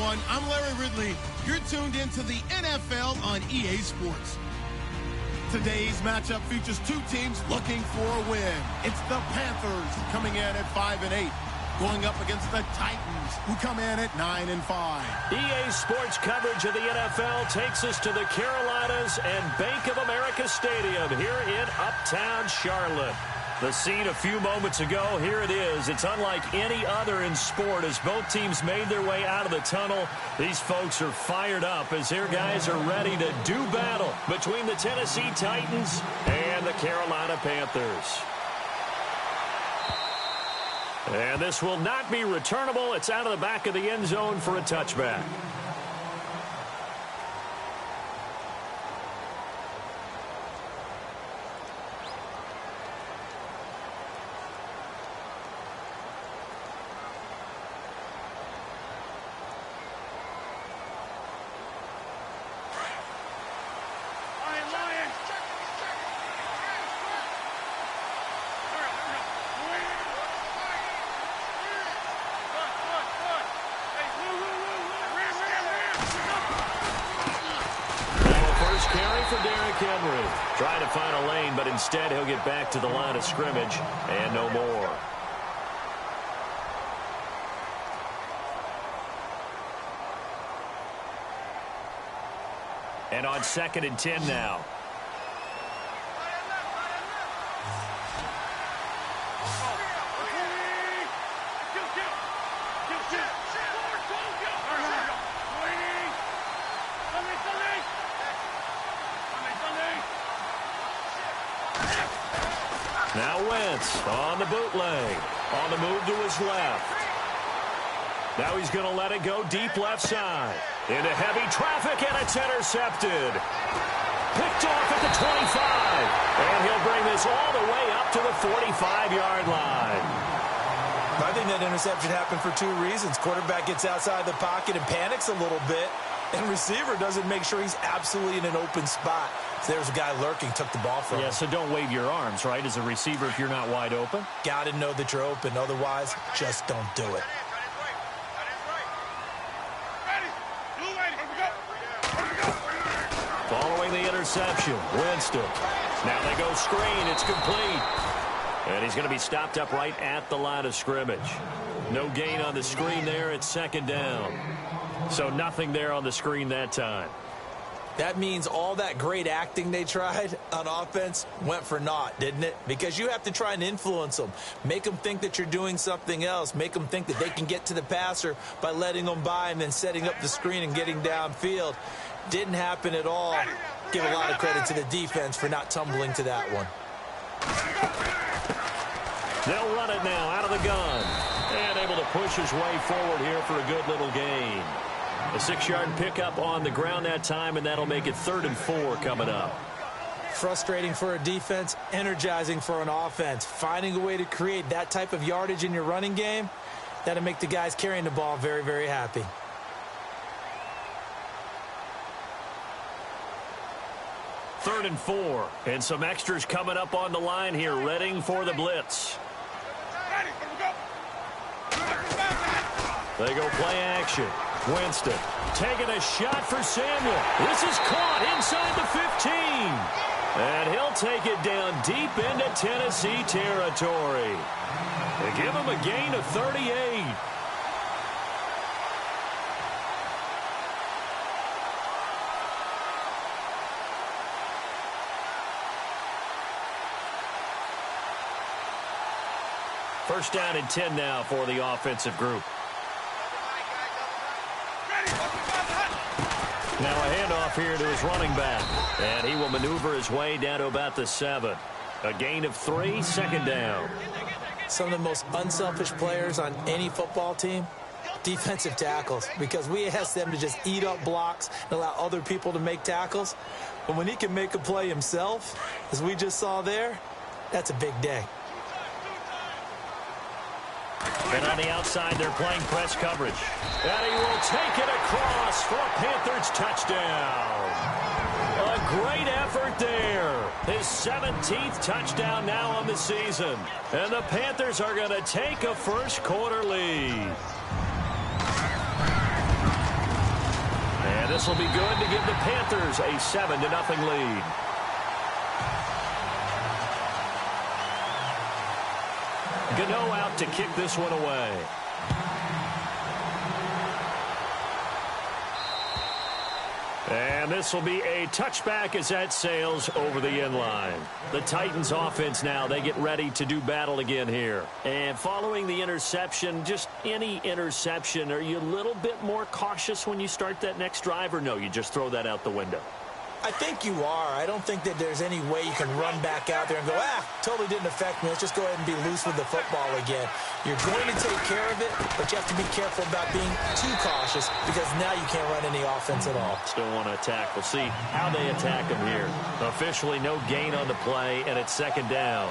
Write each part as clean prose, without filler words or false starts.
everyone. I'm Larry Ridley. You're tuned into the NFL on EA Sports. Today's matchup features two teams looking for a win. It's the Panthers coming in at 5-8, going up against the Titans, who come in at 9-5. EA Sports coverage of the NFL takes us to the Carolinas and Bank of America Stadium here in Uptown Charlotte. The scene a few moments ago, here it is. It's unlike any other in sport as both teams made their way out of the tunnel. These folks are fired up as their guys are ready to do battle between the Tennessee Titans and the Carolina Panthers. And this will not be returnable. It's out of the back of the end zone for a touchback. Trying to find a lane, but instead he'll get back to the line of scrimmage and no more. And on 2nd and 10 now. Now Wentz on the bootleg, on the move to his left. Now he's going to let it go deep left side. Into heavy traffic, and it's intercepted. Picked off at the 25. And he'll bring this all the way up to the 45-yard line. I think that interception happened for two reasons. Quarterback gets outside the pocket and panics a little bit. And receiver doesn't make sure he's absolutely in an open spot. So there's a guy lurking, took the ball from him. Yeah, so don't wave your arms, right, as a receiver if you're not wide open. Got to know that you're open. Otherwise, just don't do it. Following the interception, Winston. Now they go screen. It's complete. And he's going to be stopped up right at the line of scrimmage. No gain on the screen there. It's 2nd down. So nothing there on the screen that time. That means all that great acting they tried on offense went for naught, didn't it? Because you have to try and influence them. Make them think that you're doing something else. Make them think that they can get to the passer by letting them by and then setting up the screen and getting downfield. Didn't happen at all. Give a lot of credit to the defense for not tumbling to that one. They'll run it now out of the gun. And able to push his way forward here for a good little gain. A 6-yard pickup on the ground that time, and that'll make it 3rd and 4 coming up. Frustrating for a defense, energizing for an offense. Finding a way to create that type of yardage in your running game, that'll make the guys carrying the ball very, very happy. Third and 4, and some extras coming up on the line here, readying for the blitz. They go play action. Winston taking a shot for Samuel. This is caught inside the 15. And he'll take it down deep into Tennessee territory. They give him a gain of 38. First down and 10 now for the offensive group. Now a handoff here to his running back. And he will maneuver his way down to about the 7. A gain of 3, 2nd down. Some of the most unselfish players on any football team, defensive tackles, because we ask them to just eat up blocks and allow other people to make tackles. But when he can make a play himself, as we just saw there, that's a big day. And on the outside, they're playing press coverage. And he will take it across for a Panthers touchdown. A great effort there. His 17th touchdown now on the season. And the Panthers are going to take a first quarter lead. And this will be good to give the Panthers a 7-0 lead. Gano out to kick this one away. And this will be a touchback as that sails over the end line. The Titans offense now, they get ready to do battle again here. And following the interception, just any interception, are you a little bit more cautious when you start that next drive, or no, you just throw that out the window? I think you are. I don't think that there's any way you can run back out there and go, totally didn't affect me. Let's just go ahead and be loose with the football again. You're going to take care of it, but you have to be careful about being too cautious because now you can't run any offense at all. Still want to attack. We'll see how they attack him here. Officially no gain on the play, and it's second down.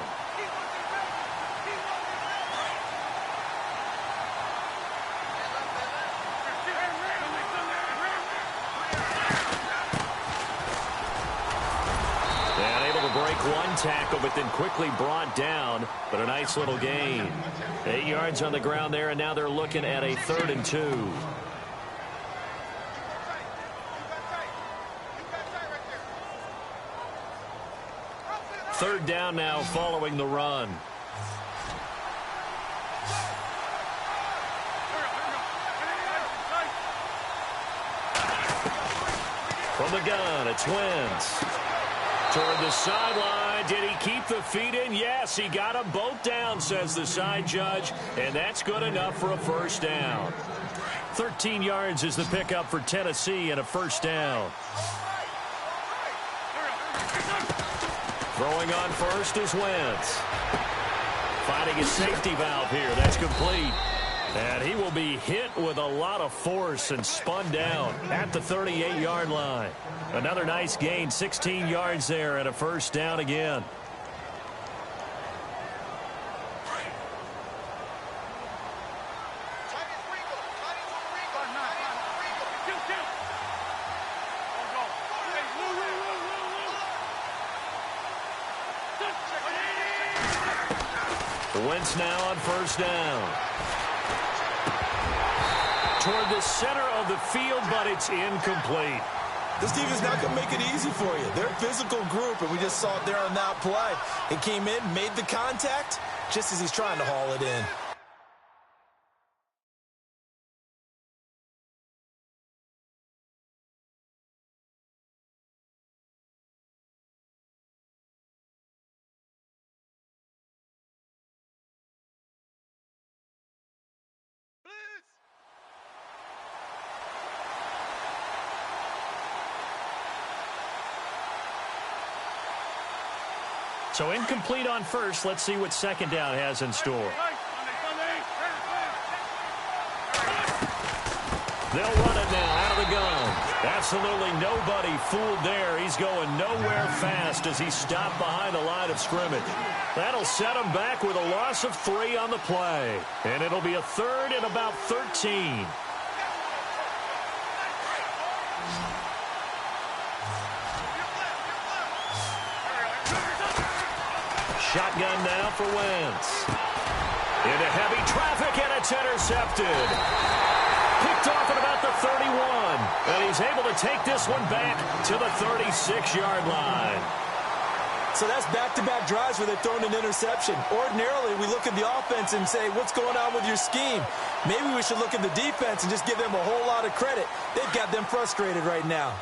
One tackle, but then quickly brought down, but a nice little gain. 8 yards on the ground there, and now they're looking at a 3rd and 2. Third down now following the run. From the gun, it's Wentz. Toward the sideline. Did he keep the feet in? Yes, he got them both down, says the side judge, and that's good enough for a first down. 13 yards is the pickup for Tennessee and a first down. Throwing on first is Wentz. Finding a safety valve here. That's complete. And he will be hit with a lot of force and spun down at the 38-yard line. Another nice gain, 16 yards there and a first down again. Wentz now on first down. Toward the center of the field, but it's incomplete. This defense not going to make it easy for you. They're a physical group, and we just saw it there on that play. It came in, made the contact, just as he's trying to haul it in. So incomplete on first. Let's see what second down has in store. They'll run it now out of the gun. Absolutely nobody fooled there. He's going nowhere fast as he stopped behind the line of scrimmage. That'll set him back with a loss of 3 on the play. And it'll be a 3rd and about 13. Shotgun now for Wentz. Into heavy traffic, and it's intercepted. Picked off at about the 31. And he's able to take this one back to the 36-yard line. So that's back-to-back drives where they're throwing an interception. Ordinarily, we look at the offense and say, what's going on with your scheme? Maybe we should look at the defense and just give them a whole lot of credit. They've got them frustrated right now.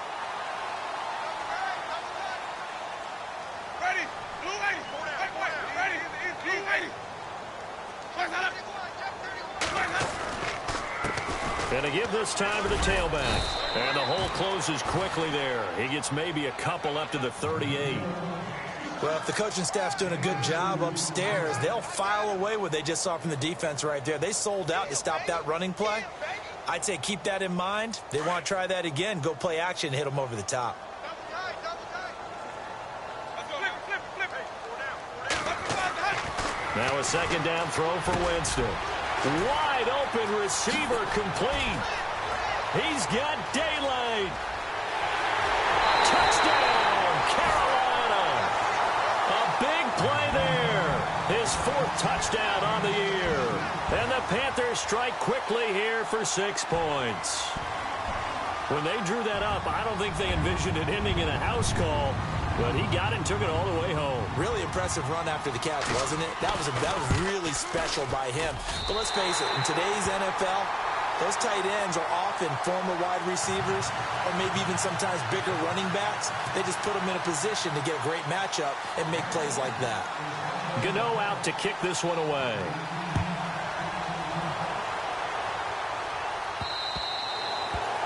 And to give this time to the tailback. And the hole closes quickly there. He gets maybe a couple up to the 38. Well, if the coaching staff's doing a good job upstairs, they'll file away what they just saw from the defense right there. They sold out to stop that running play. I'd say keep that in mind. They want to try that again. Go play action and hit them over the top. Now a second down throw for Winston. Wide open receiver complete. He's got daylight. Touchdown, Carolina. A big play there. His 4th touchdown on the year. And the Panthers strike quickly here for 6 points. When they drew that up, I don't think they envisioned it ending in a house call, but he got it and took it all the way home. Really impressive run after the catch, wasn't it? That was really special by him. But let's face it, in today's NFL, those tight ends are often former wide receivers or maybe even sometimes bigger running backs. They just put them in a position to get a great matchup and make plays like that. Gano out to kick this one away.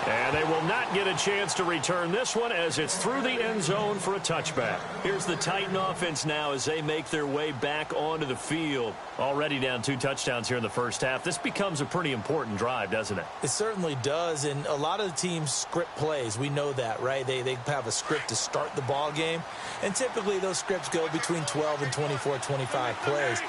And they will not get a chance to return this one as it's through the end zone for a touchback. Here's the Titan offense now as they make their way back onto the field. Already down 2 touchdowns here in the first half. This becomes a pretty important drive, doesn't it? It certainly does, and a lot of the teams script plays. We know that, right? They have a script to start the ball game, and typically those scripts go between 12 and 24, 25 plays.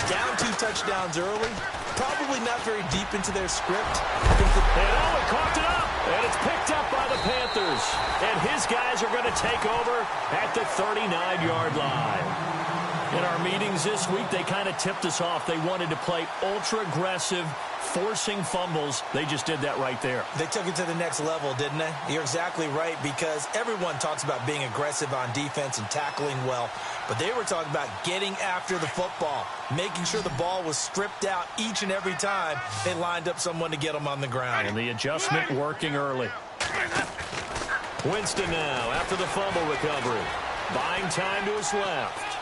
Down 2 touchdowns early, probably not very deep into their script. And he coughed it up, and it's picked up by the Panthers. And his guys are going to take over at the 39-yard line. In our meetings this week, they kind of tipped us off. They wanted to play ultra-aggressive, forcing fumbles. They just did that right there. They took it to the next level, didn't they? You're exactly right, because everyone talks about being aggressive on defense and tackling well, but they were talking about getting after the football, making sure the ball was stripped out each and every time they lined up someone to get them on the ground. And the adjustment working early. Winston now after the fumble recovery. Buying time to his left.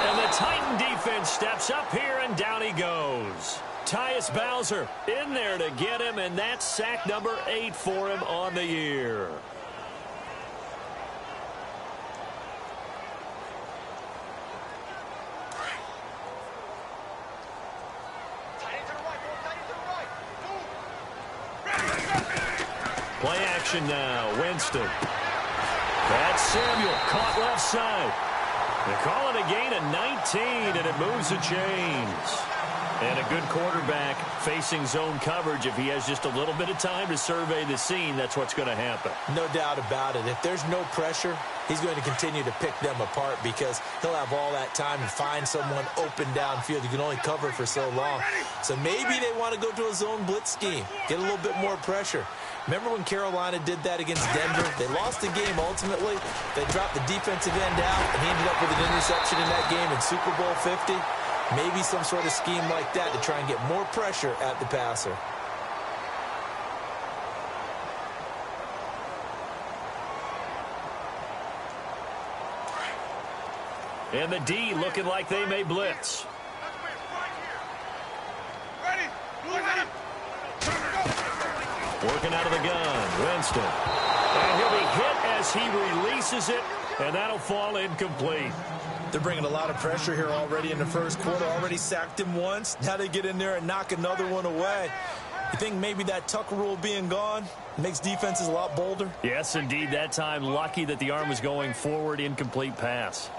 And the Titan defense steps up here, and down he goes. Tyus Bowser in there to get him, and that's sack number 8 for him on the year. Play action now. Winston. That's Samuel caught left side. They call it a gain of 19, and it moves the chains. And a good quarterback facing zone coverage. If he has just a little bit of time to survey the scene, that's what's going to happen. No doubt about it. If there's no pressure, he's going to continue to pick them apart because he'll have all that time to find someone open downfield. You can only cover for so long. So maybe they want to go to a zone blitz scheme, get a little bit more pressure. Remember when Carolina did that against Denver? They lost the game ultimately. They dropped the defensive end out, and he ended up with an interception in that game in Super Bowl 50. Maybe some sort of scheme like that to try and get more pressure at the passer. And the D looking like they may blitz. Working out of the gun, Winston. And he'll be hit as he releases it, and that'll fall incomplete. They're bringing a lot of pressure here already in the first quarter. Already sacked him once. Now they get in there and knock another one away. You think maybe that Tucker rule being gone makes defenses a lot bolder? Yes, indeed. That time, lucky that the arm was going forward, incomplete pass.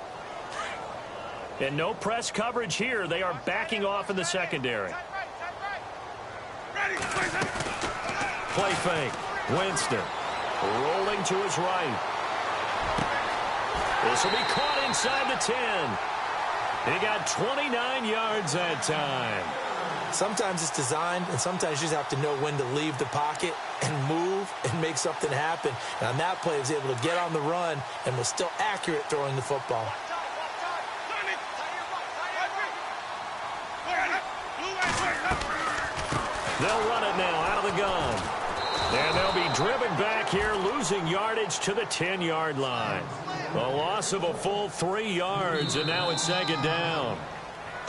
And no press coverage here. They are backing off in the secondary. Play fake. Winston rolling to his right. This will be caught inside the 10. He got 29 yards that time. Sometimes it's designed, and sometimes you just have to know when to leave the pocket and move and make something happen. And on that play, he was able to get on the run and was still accurate throwing the football. They'll run it now out of the gun. And they'll be driven back here, losing yardage to the 10-yard line. A loss of a full 3 yards, and now it's second down.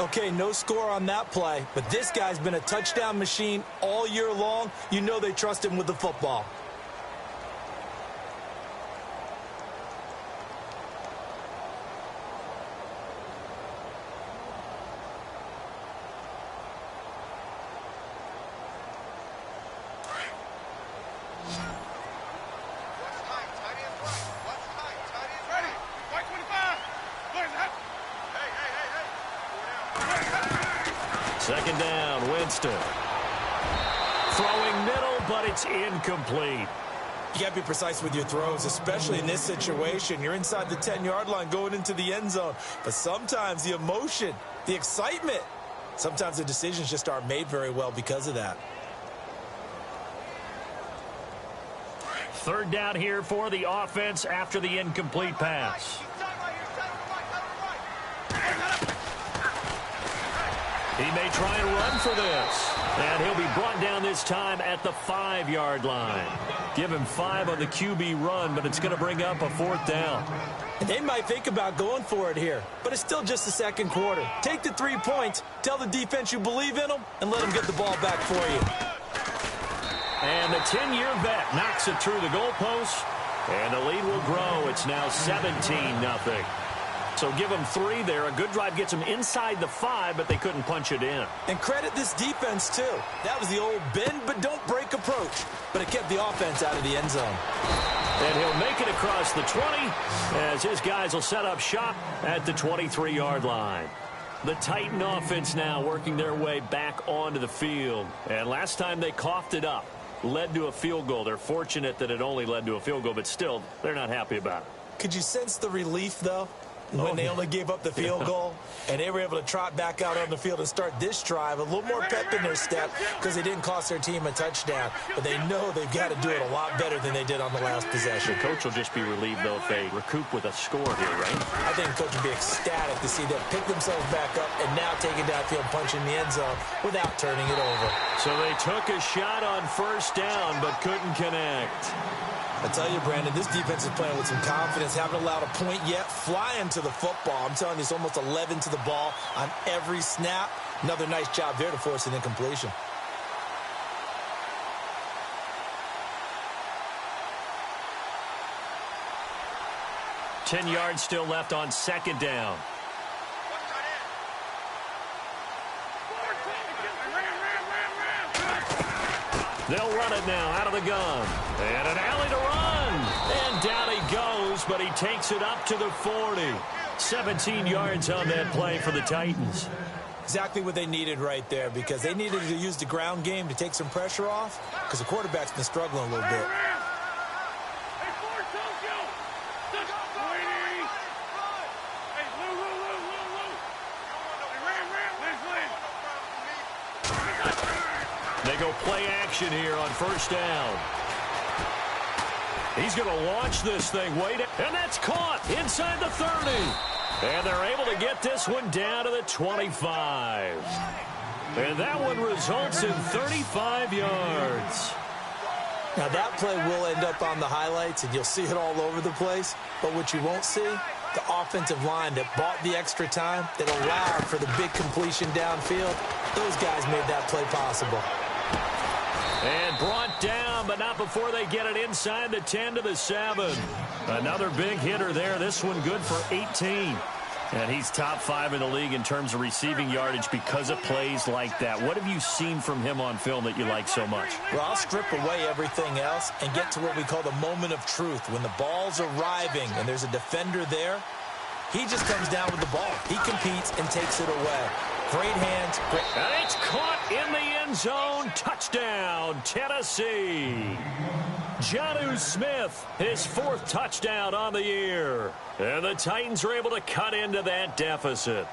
Okay, no score on that play, but this guy's been a touchdown machine all year long. You know they trust him with the football. Second down, Winston. Throwing middle, but it's incomplete. You got to be precise with your throws, especially in this situation. You're inside the 10-yard line going into the end zone. But sometimes the emotion, the excitement, sometimes the decisions just aren't made very well because of that. Third down here for the offense after the incomplete pass. He may try and run for this. And he'll be brought down this time at the 5-yard line. Give him 5 on the QB run, but it's going to bring up a 4th down. They might think about going for it here, but it's still just the second quarter. Take the 3 points, tell the defense you believe in them, and let them get the ball back for you. And the 10-year vet knocks it through the goalpost, and the lead will grow. It's now 17-0. So give them 3 there. A good drive gets them inside the 5, but they couldn't punch it in. And credit this defense, too. That was the old bend but don't break approach, but it kept the offense out of the end zone. And he'll make it across the 20 as his guys will set up shop at the 23-yard line. The Titan offense now working their way back onto the field. And last time they coughed it up, led to a field goal. They're fortunate that it only led to a field goal, but still, they're not happy about it. Could you sense the relief, though? When they only gave up the field goal, and they were able to trot back out on the field and start this drive, a little more pep in their step because they didn't cost their team a touchdown. But they know they've got to do it a lot better than they did on the last possession. The coach will just be relieved, though, if they recoup with a score here, right? I think the coach will be ecstatic to see them pick themselves back up and now take it downfield, punch in the end zone without turning it over. So they took a shot on first down but couldn't connect. I tell you, Brandon, this defense is playing with some confidence. Haven't allowed a point yet. Flying to the football. I'm telling you, it's almost 11 to the ball on every snap. Another nice job there to force an incompletion. Ten yards still left on second down. They'll run it now out of the gun. And an alley to run. And down he goes, but he takes it up to the 40. 17 yards on that play for the Titans. Exactly what they needed right there, because they needed to use the ground game to take some pressure off, because the quarterback's been struggling a little bit. They go play action here on first down. He's going to launch this thing. Wait, and that's caught inside the 30. And they're able to get this one down to the 25. And that one results in 35 yards. Now, that play will end up on the highlights, and you'll see it all over the place. But what you won't see, the offensive line that bought the extra time, that allowed for the big completion downfield, those guys made that play possible. And brought down, but not before they get it inside the 10 to the 7. Another big hitter there. This one good for 18. And he's top 5 in the league in terms of receiving yardage because of plays like that. What have you seen from him on film that you like so much? Well, I'll strip away everything else and get to what we call the moment of truth. When the ball's arriving and there's a defender there, he just comes down with the ball. He competes and takes it away. Great hands. Great. And it's caught in the end zone. Touchdown, Tennessee. Jonnu Smith, his 4th touchdown on the year. And the Titans are able to cut into that deficit.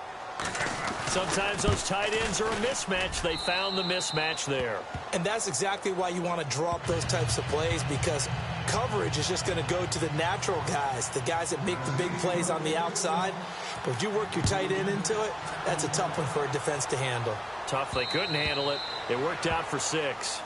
Sometimes those tight ends are a mismatch. They found the mismatch there. And that's exactly why you want to draw up those types of plays, because coverage is just going to go to the natural guys, the guys that make the big plays on the outside. But if you work your tight end into it, that's a tough one for a defense to handle. Tough. They couldn't handle it. It worked out for 6.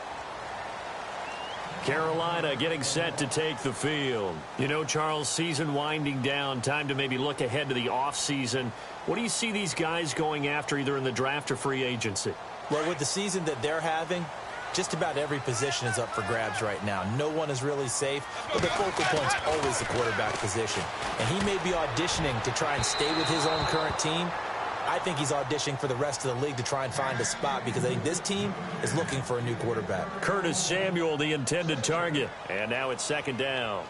Carolina getting set to take the field. You know, Charles, season winding down, time to maybe look ahead to the offseason. What do you see these guys going after either in the draft or free agency? Well, with the season that they're having, just about every position is up for grabs right now. No one is really safe, but the focal point's always the quarterback position. And he may be auditioning to try and stay with his own current team. I think he's auditioning for the rest of the league to try and find a spot, because I think this team is looking for a new quarterback. Curtis Samuel, the intended target. And now it's second down.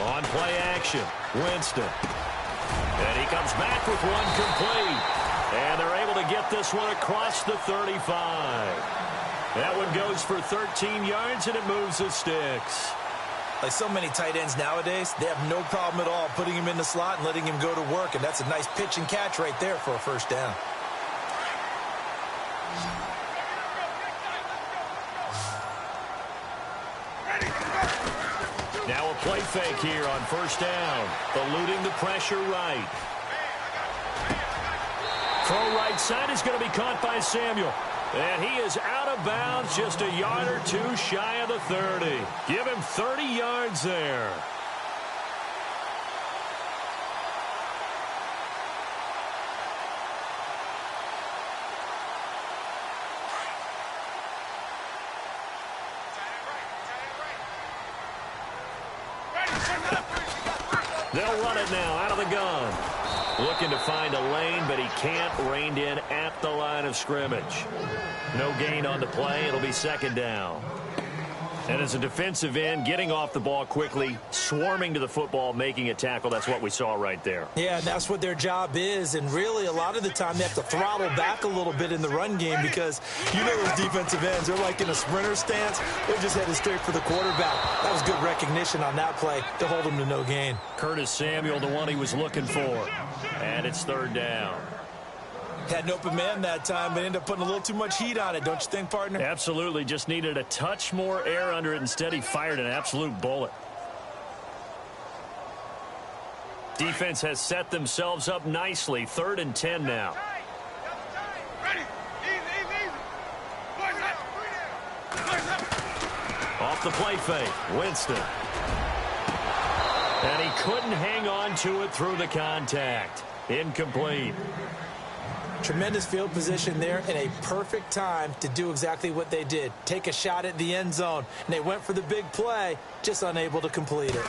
On play action, Winston. And he comes back with one complete. And they're able to get this one across the 35. That one goes for 13 yards, and it moves the sticks. Like so many tight ends nowadays, they have no problem at all putting him in the slot and letting him go to work, and that's a nice pitch and catch right there for a first down. Now a play fake here on first down. Eluding the pressure right. Throw right side is going to be caught by Samuel. And he is out of bounds, just a yard or two shy of the 30. Give him 30 yards there. They'll run it now out of the gun. Looking to find a lane, but he can't. Reined in at the line of scrimmage. No gain on the play. It'll be second down. And as a defensive end, getting off the ball quickly, swarming to the football, making a tackle, that's what we saw right there. Yeah, and that's what their job is. And really, a lot of the time, they have to throttle back a little bit in the run game because you know those defensive ends, they're like in a sprinter stance. They're just headed straight for the quarterback. That was good recognition on that play to hold him to no gain. Curtis Samuel, the one he was looking for. And it's third down. Had an open man that time, but ended up putting a little too much heat on it, don't you think, partner? Absolutely. Just needed a touch more air under it. Instead, he fired an absolute bullet. Defense has set themselves up nicely. 3rd and 10 now. Off the play fake, Winston. And he couldn't hang on to it through the contact. Incomplete. Tremendous field position there and a perfect time to do exactly what they did. Take a shot at the end zone. And they went for the big play, just unable to complete it.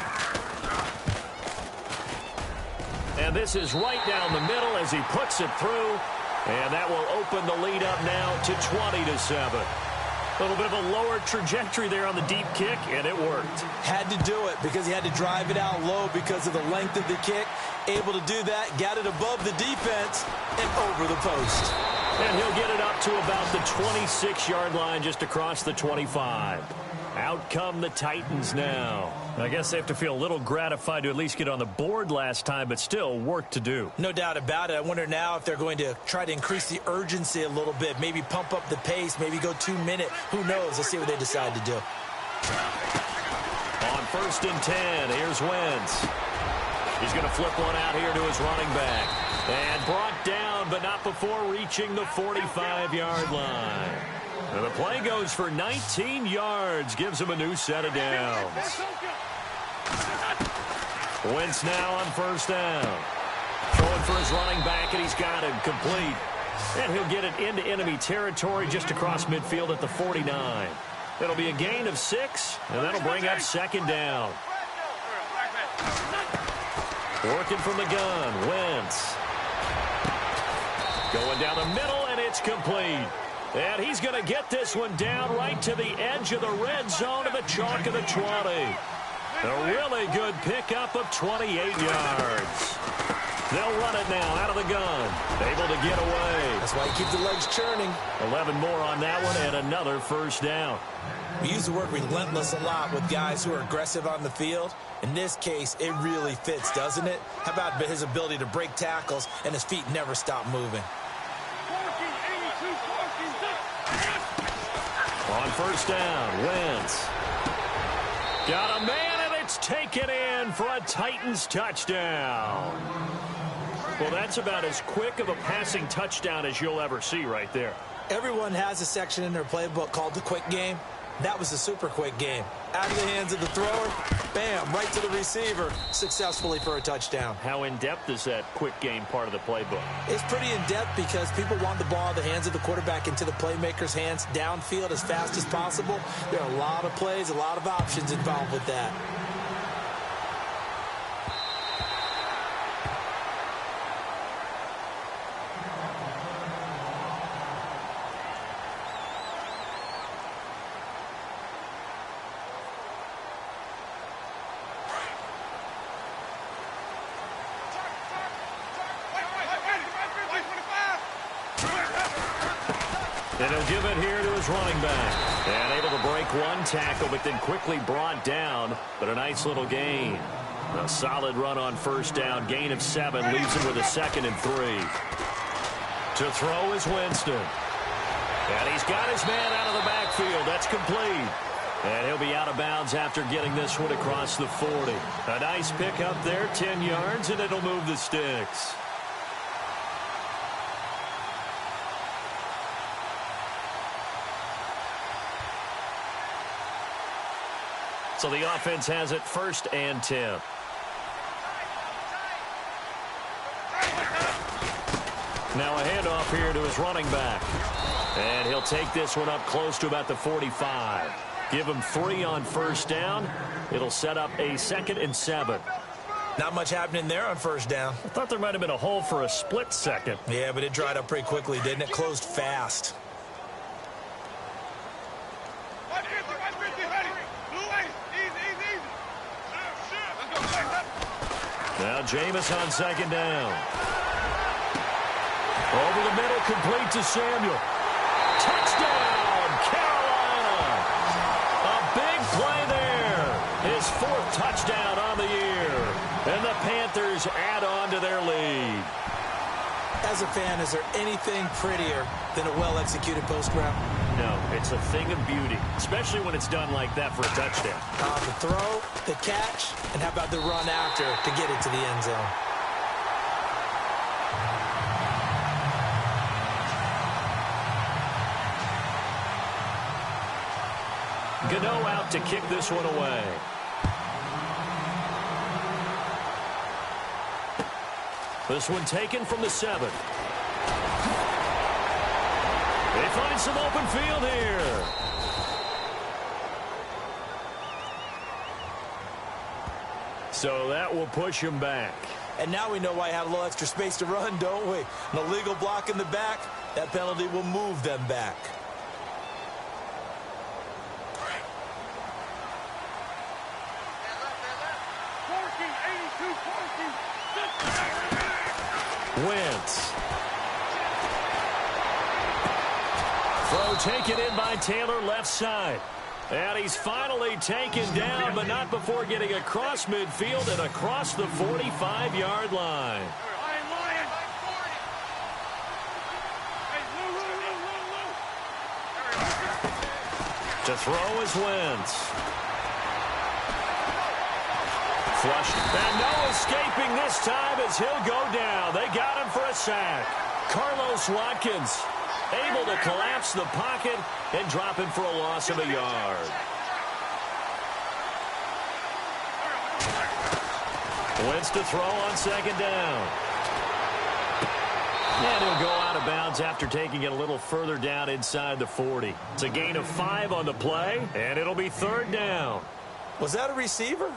And this is right down the middle as he puts it through. And that will open the lead up now to 20-7. A little bit of a lower trajectory there on the deep kick, and it worked. Had to do it because he had to drive it out low because of the length of the kick. Able to do that, got it above the defense and over the post. And he'll get it up to about the 26-yard line, just across the 25. Out come the Titans now. I guess they have to feel a little gratified to at least get on the board last time, but still work to do. No doubt about it. I wonder now if they're going to try to increase the urgency a little bit, maybe pump up the pace, maybe go 2-minute. Who knows? Let's see what they decide to do. On 1st and 10, here's Wentz. He's going to flip one out here to his running back. And brought down, but not before reaching the 45-yard line. And the play goes for 19 yards, gives him a new set of downs. Wentz now on 1st down. Throwing for his running back, and he's got him complete. And he'll get it into enemy territory just across midfield at the 49. It'll be a gain of 6, and that'll bring up 2nd down. Working from the gun, Wentz. Going down the middle, and it's complete. And he's going to get this one down right to the edge of the red zone of the chalk of the 20. A really good pickup of 28 yards. They'll run it now out of the gun. Able to get away. That's why you keep the legs churning. 11 more on that one and another 1st down. We use the word relentless a lot with guys who are aggressive on the field. In this case, it really fits, doesn't it? How about his ability to break tackles and his feet never stop moving? On 1st down, Wentz. Got a man, and it's taken in for a Titans touchdown. Well, that's about as quick of a passing touchdown as you'll ever see right there. Everyone has a section in their playbook called the quick game. That was a super quick game. Out of the hands of the thrower, bam, right to the receiver, successfully for a touchdown. How in-depth is that quick game part of the playbook? It's pretty in-depth because people want the ball in the hands of the quarterback into the playmaker's hands downfield as fast as possible. There are a lot of plays, a lot of options involved with that. And he'll give it here to his running back. And able to break one tackle, but then quickly brought down. But a nice little gain. A solid run on first down. Gain of 7. Leaves him with a 2nd and 3. To throw is Winston. And he's got his man out of the backfield. That's complete. And he'll be out of bounds after getting this one across the 40. A nice pick up there, 10 yards, and it'll move the sticks. So the offense has it 1st and 10. Now a handoff here to his running back. And he'll take this one up close to about the 45. Give him 3 on first down. It'll set up a 2nd and 7. Not much happening there on first down. I thought there might have been a hole for a split second. Yeah, but it dried up pretty quickly, didn't it? Closed fast. Now Jameis on 2nd down. Over the middle, complete to Samuel. Touchdown, Carolina. A big play there. His 4th touchdown on the year. And the Panthers add on to their lead. As a fan, is there anything prettier than a well-executed post route? No, it's a thing of beauty, especially when it's done like that for a touchdown. The throw, the catch, and how about the run after to get it to the end zone? Gano out to kick this one away. This one taken from the 7. They find some open field here. So that will push him back. And now we know why I have a little extra space to run, don't we? An illegal block in the back, that penalty will move them back. Wentz. Throw taken in by Taylor left side. And he's finally taken down, but not before getting across midfield and across the 45-yard line. To throw is Wentz. Flushed. And no escaping this time as he'll go down. They got him for a sack. Carlos Watkins able to collapse the pocket and drop him for a loss of a yard. Wentz to throw on 2nd down. And he'll go out of bounds after taking it a little further down inside the 40. It's a gain of 5 on the play, and it'll be 3rd down. Was that a receiver?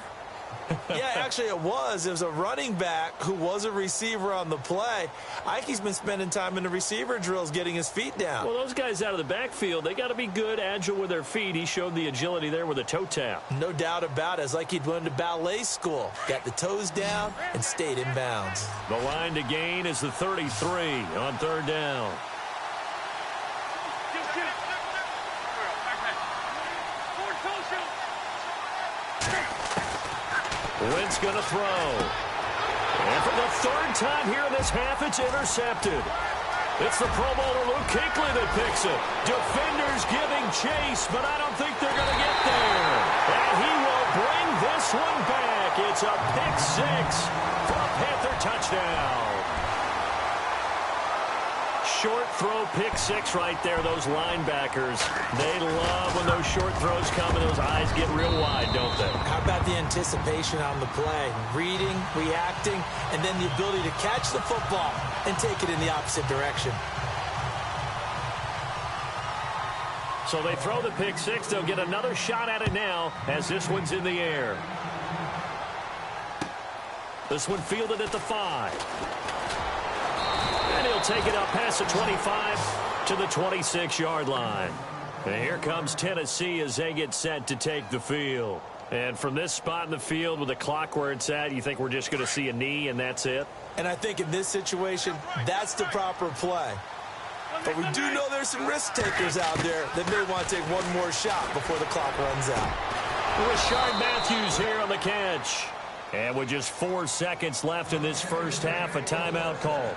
Yeah, actually it was. It was a running back who was a receiver on the play. Ike's been spending time in the receiver drills getting his feet down. Well, those guys out of the backfield, they got to be good, agile with their feet. He showed the agility there with a toe tap. No doubt about it. It's like he'd went to ballet school. Got the toes down and stayed in bounds. The line to gain is the 33 on 3rd down. Wentz going to throw. And for the 3rd time here in this half, it's intercepted. It's the Pro Bowler Luke Kuechly that picks it. Defenders giving chase, but I don't think they're going to get there. And he will bring this one back. It's a pick 6 for a Panther touchdown. Short throw, pick 6 right there. Those linebackers, they love when those short throws come and those eyes get real wide, don't they? How about the anticipation on the play? Reading, reacting, and then the ability to catch the football and take it in the opposite direction. So they throw the pick 6. They'll get another shot at it now as this one's in the air. This one fielded at the 5. And he'll take it up past the 25 to the 26-yard line. And here comes Tennessee as they get set to take the field. And from this spot in the field with the clock where it's at, you think we're just going to see a knee and that's it? And I think in this situation, that's the proper play. But we do know there's some risk takers out there that may want to take one more shot before the clock runs out. Rashard Matthews here on the catch. And with just 4 seconds left in this first half, a timeout call.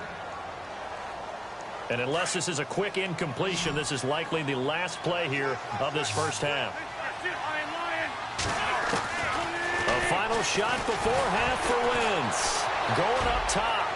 And unless this is a quick incompletion, this is likely the last play here of this first half. A final shot before half for Wentz. Going up top.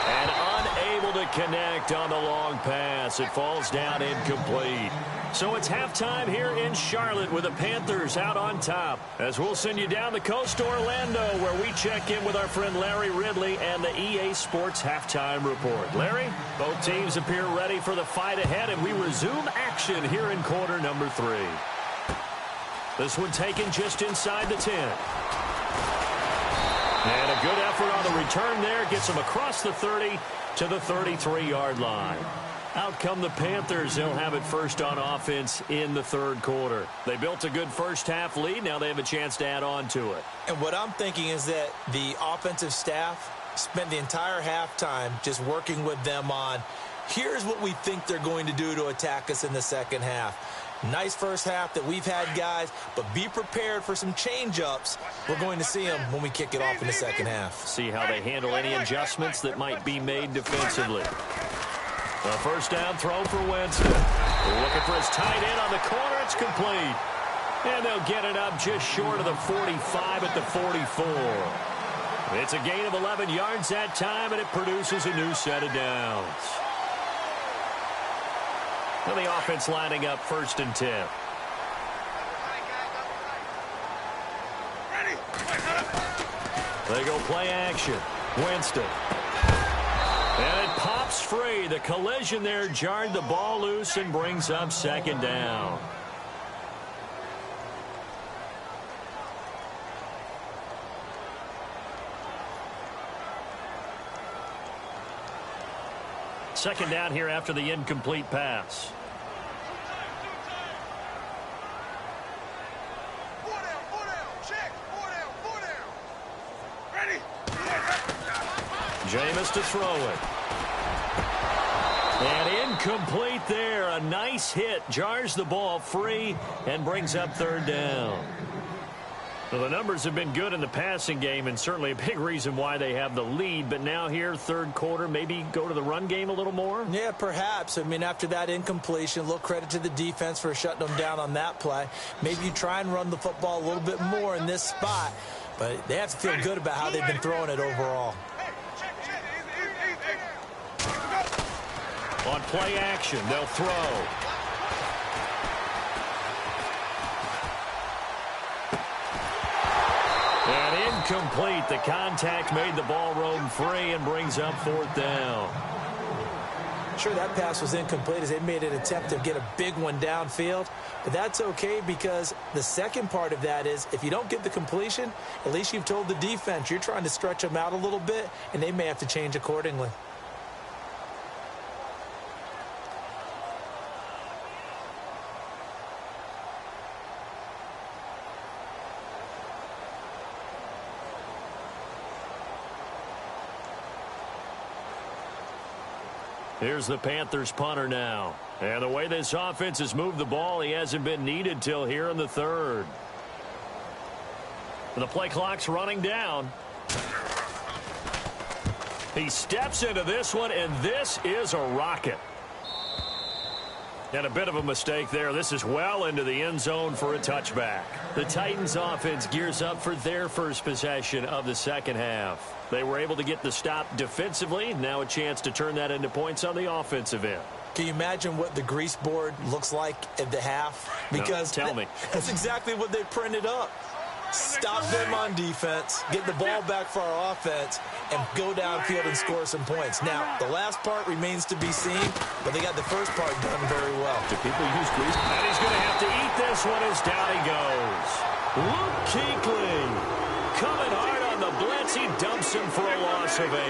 And unable to connect on the long pass. It falls down incomplete. So it's halftime here in Charlotte with the Panthers out on top. As we'll send you down the coast to Orlando, where we check in with our friend Larry Ridley and the EA Sports Halftime Report. Larry, both teams appear ready for the fight ahead, and we resume action here in quarter number 3. This one taken just inside the 10. And a good effort on the return there. Gets them across the 30 to the 33-yard line. Out come the Panthers. They'll have it first on offense in the third quarter. They built a good first half lead. Now they have a chance to add on to it. And what I'm thinking is that the offensive staff spent the entire halftime just working with them on, here's what we think they're going to do to attack us in the second half. Nice first half that we've had, guys, but be prepared for some change-ups. We're going to see them when we kick it off in the second half. See how they handle any adjustments that might be made defensively. A first down throw for Winston. Looking for his tight end on the corner. It's complete. And they'll get it up just short of the 45 at the 44. It's a gain of 11 yards that time, and it produces a new set of downs. And the offense lining up first and 10. They go play action. Winston. And it pops free. The collision there jarred the ball loose and brings up second down. Second down here after the incomplete pass. Jameis to throw it. And incomplete there. A nice hit. Jars the ball free and brings up third down. Well, the numbers have been good in the passing game, and certainly a big reason why they have the lead. But now here, third quarter, maybe go to the run game a little more? Yeah, perhaps. I mean, after that incompletion, a little credit to the defense for shutting them down on that play. Maybe you try and run the football a little bit more in this spot. But they have to feel good about how they've been throwing it overall. On play action, they'll throw. And incomplete. The contact made the ball roam free and brings up fourth down. Sure, that pass was incomplete as they made an attempt to get a big one downfield. But that's okay because the second part of that is if you don't get the completion, at least you've told the defense you're trying to stretch them out a little bit, and they may have to change accordingly. Here's the Panthers punter now. And the way this offense has moved the ball, he hasn't been needed till here in the third. And the play clock's running down. He steps into this one, and this is a rocket. And a bit of a mistake there. This is well into the end zone for a touchback. The Titans offense gears up for their first possession of the second half. They were able to get the stop defensively. Now a chance to turn that into points on the offensive end. Can you imagine what the grease board looks like at the half? Because no, tell me. That's exactly what they printed up. Stop them on defense, get the ball back for our offense, and go downfield and score some points. Now, the last part remains to be seen, but they got the first part done very well. Do people use grease? And he's going to have to eat this one as down he goes. Luke Kuechly coming hard on the blitz. He dumps him for a loss of 8.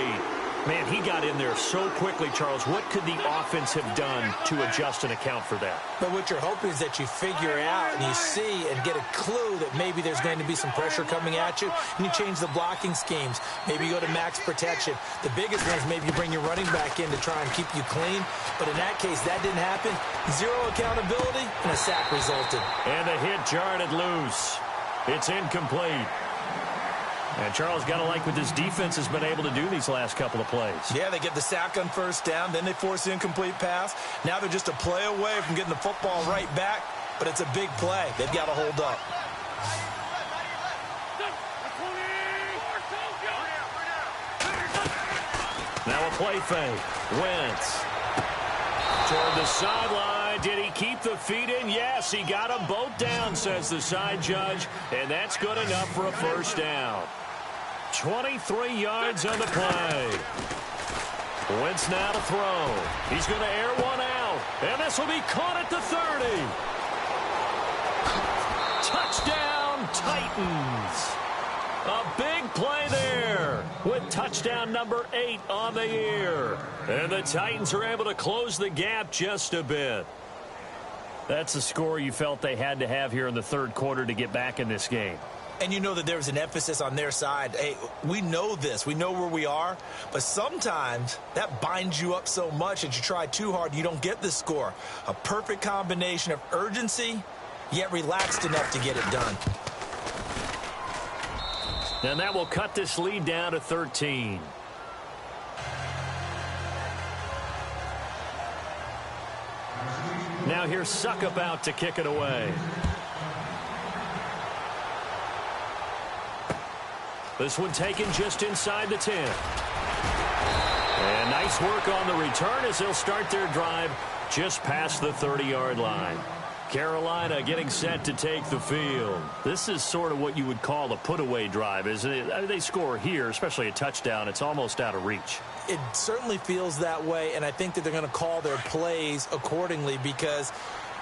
Man, he got in there so quickly, Charles. What could the offense have done to adjust and account for that? But what you're hoping is that you figure out and you see and get a clue that maybe there's going to be some pressure coming at you, and you change the blocking schemes. Maybe you go to max protection. The biggest one is maybe you bring your running back in to try and keep you clean. But in that case, that didn't happen. Zero accountability, and a sack resulted. And the hit jarred it loose. It's incomplete. And Charles, got to like what this defense has been able to do these last couple of plays. Yeah, they get the sack on first down, then they force the incomplete pass. Now they're just a play away from getting the football right back, but it's a big play. They've got to hold up. Now a play fake. Wentz toward the sideline. Did he keep the feet in? Yes, he got them both down, says the side judge, and that's good enough for a first down. 23 yards on the play. Wentz now to throw. He's going to air one out, and this will be caught at the 30. Touchdown, Titans. A big play there with touchdown number 8 on the year. And the Titans are able to close the gap just a bit. That's the score you felt they had to have here in the third quarter to get back in this game. And you know that there was an emphasis on their side. Hey, we know this. We know where we are. But sometimes that binds you up so much that you try too hard, you don't get the score. A perfect combination of urgency, yet relaxed enough to get it done. And that will cut this lead down to 13. Now here's Suckup out to kick it away. This one taken just inside the 10. And nice work on the return as they'll start their drive just past the 30-yard line. Carolina getting set to take the field. This is sort of what you would call a put-away drive, isn't it? They score here, especially a touchdown. It's almost out of reach. It certainly feels that way, and I think that they're going to call their plays accordingly because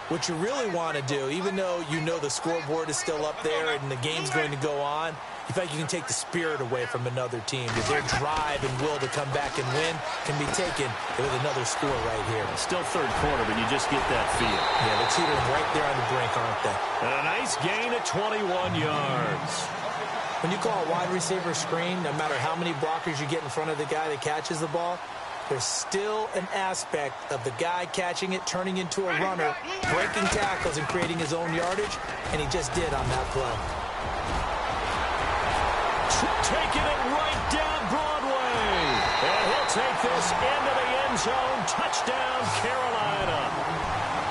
what you really want to do, even though you know the scoreboard is still up there and the game's going to go on, you feel like you can take the spirit away from another team. That their drive and will to come back and win can be taken with another score right here. Still third quarter, but you just get that feel. Yeah, they're teetering right there on the brink, aren't they? And a nice gain of 21 yards. When you call a wide receiver screen, no matter how many blockers you get in front of the guy that catches the ball, there's still an aspect of the guy catching it, turning into a runner, breaking tackles and creating his own yardage, and he just did on that play. Taking it right down Broadway. And he'll take this into the end zone. Touchdown, Carolina.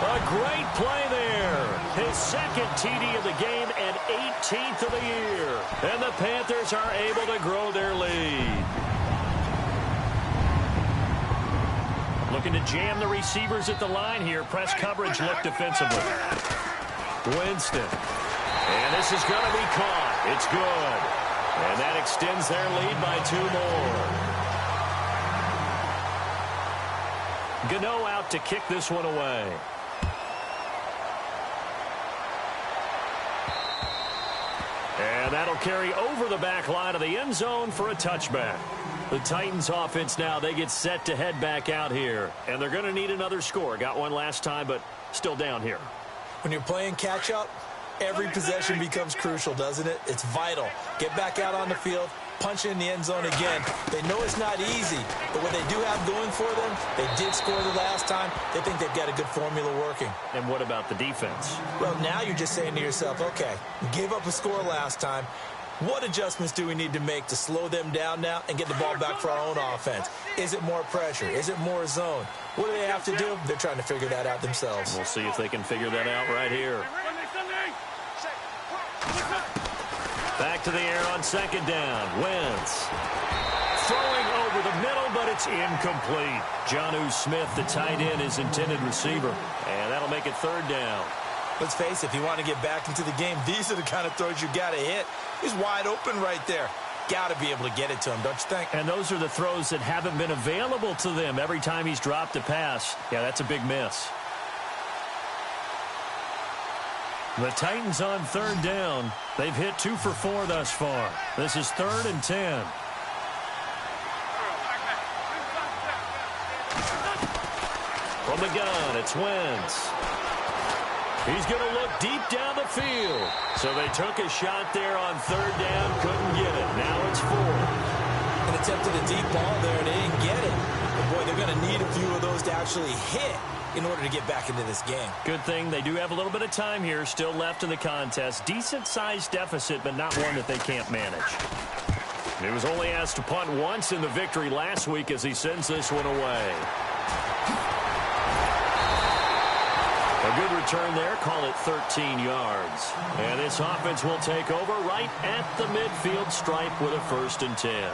A great play there. His second TD of the game and 18th of the year. And the Panthers are able to grow their lead. Looking to jam the receivers at the line here. Press coverage look defensively. Winston. And this is going to be caught. It's good. And that extends their lead by 2 more. Gano out to kick this one away. And that'll carry over the back line of the end zone for a touchback. The Titans offense now, they get set to head back out here. And they're going to need another score. Got one last time, but still down here. When you're playing catch-up, every possession becomes crucial, doesn't it? It's vital. Get back out on the field, punch in the end zone again. They know it's not easy, but what they do have going for them, they did score the last time. They think they've got a good formula working. And what about the defense? Well, now you're just saying to yourself, okay, we gave up a score last time. What adjustments do we need to make to slow them down now and get the ball back for our own offense? Is it more pressure? Is it more zone? What do they have to do? They're trying to figure that out themselves. We'll see if they can figure that out right here. Back to the air on second down. Wentz throwing over the middle, but it's incomplete. Jonnu Smith, the tight end, is intended receiver. And that'll make it third down. Let's face it, if you want to get back into the game, these are the kind of throws you got to hit. He's wide open right there. Got to be able to get it to him, don't you think? And those are the throws that haven't been available to them every time he's dropped a pass. Yeah, that's a big miss. The Titans on third down. They've hit 2 for 4 thus far. This is 3rd and 10. From the gun, it's Wentz. He's going to look deep down the field. So they took a shot there on third down, couldn't get it. Now it's fourth. An attempt at a deep ball there, and they didn't get it. But boy, they're going to need a few of those to actually hit in order to get back into this game. Good thing they do have a little bit of time here still left in the contest. Decent-sized deficit, but not one that they can't manage. And he was only asked to punt once in the victory last week as he sends this one away. A good return there, call it 13 yards. And this offense will take over right at the midfield stripe with a 1st and 10.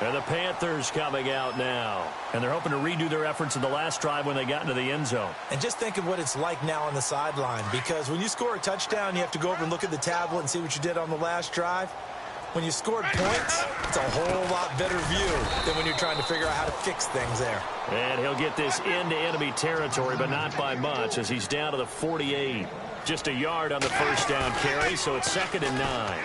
And the Panthers coming out now. And they're hoping to redo their efforts in the last drive when they got into the end zone. And just think of what it's like now on the sideline, because when you score a touchdown, you have to go over and look at the tablet and see what you did on the last drive. When you scored points, it's a whole lot better view than when you're trying to figure out how to fix things there. And he'll get this into enemy territory, but not by much, as he's down to the 48. Just a yard on the first down carry, so it's 2nd and 9.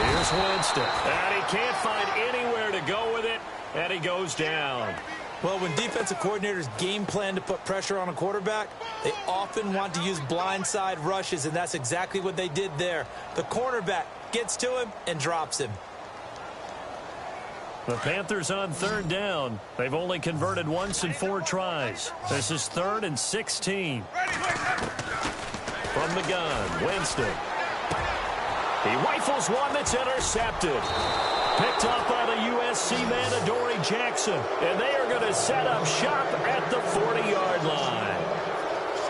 Here's Winston. And he can't find anywhere to go with it, and he goes down. Well, when defensive coordinators game plan to put pressure on a quarterback, they often want to use blindside rushes, and that's exactly what they did there. The cornerback gets to him and drops him. The Panthers on third down. They've only converted once in 4 tries. This is 3rd and 16. From the gun, Winston. He rifles one that's intercepted. Picked off by the USC man, Adoree Jackson. And they are going to set up shop at the 40-yard line.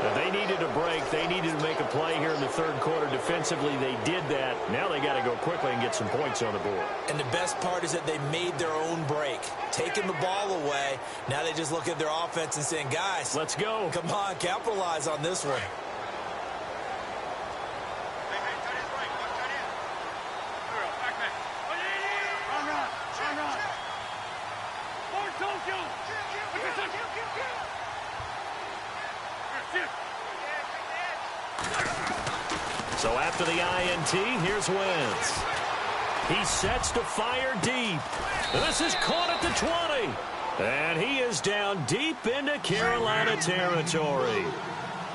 Now, they needed a break. They needed to make a play here in the third quarter. Defensively, they did that. Now they got to go quickly and get some points on the board. And the best part is that they made their own break. Taking the ball away. Now they just look at their offense and saying, guys, let's go. Come on, capitalize on this one. So after the INT, here's Wentz. He sets to fire deep. This is caught at the 20. And he is down deep into Carolina territory.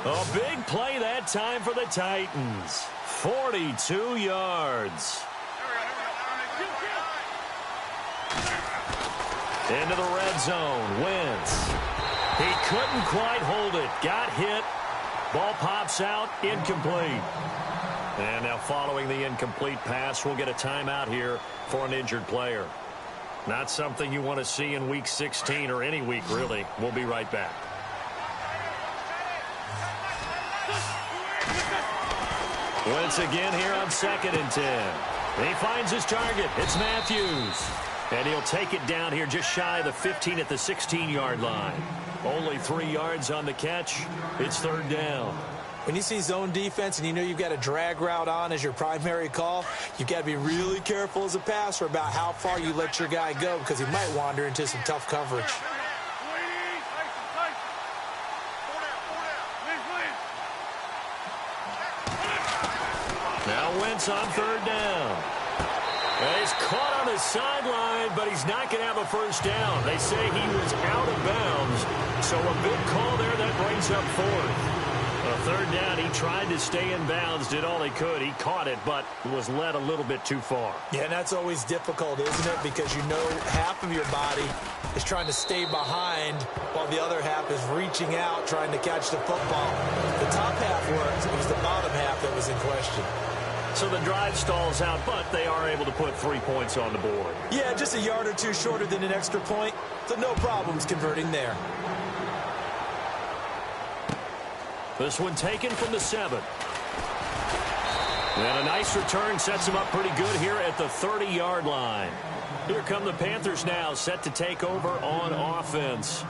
A big play that time for the Titans. 42 yards. Into the red zone, Wentz. He couldn't quite hold it. Got hit. Ball pops out, incomplete. And now following the incomplete pass, we'll get a timeout here for an injured player. Not something you want to see in Week 16 or any week, really. We'll be right back. Once again here on 2nd and 10. He finds his target. It's Matthews. And he'll take it down here just shy of the 15 at the 16-yard line. Only 3 yards on the catch. It's 3rd down. When you see zone defense and you know you've got a drag route on as your primary call, you've got to be really careful as a passer about how far you let your guy go, because he might wander into some tough coverage. Now Wentz on 3rd down. And he's caught on the sideline, but he's not going to have a first down. They say he was out of bounds, so a big call there that brings up 4th. A 3rd down, he tried to stay in bounds, did all he could. He caught it, but was led a little bit too far. Yeah, and that's always difficult, isn't it? Because you know half of your body is trying to stay behind while the other half is reaching out, trying to catch the football. The top half worked. It was the bottom half that was in question. So the drive stalls out, but they are able to put 3 points on the board. Yeah, just a yard or two shorter than an extra point, so no problems converting there. This one taken from the 7. And a nice return sets him up pretty good here at the 30-yard line. Here come the Panthers now, set to take over on offense.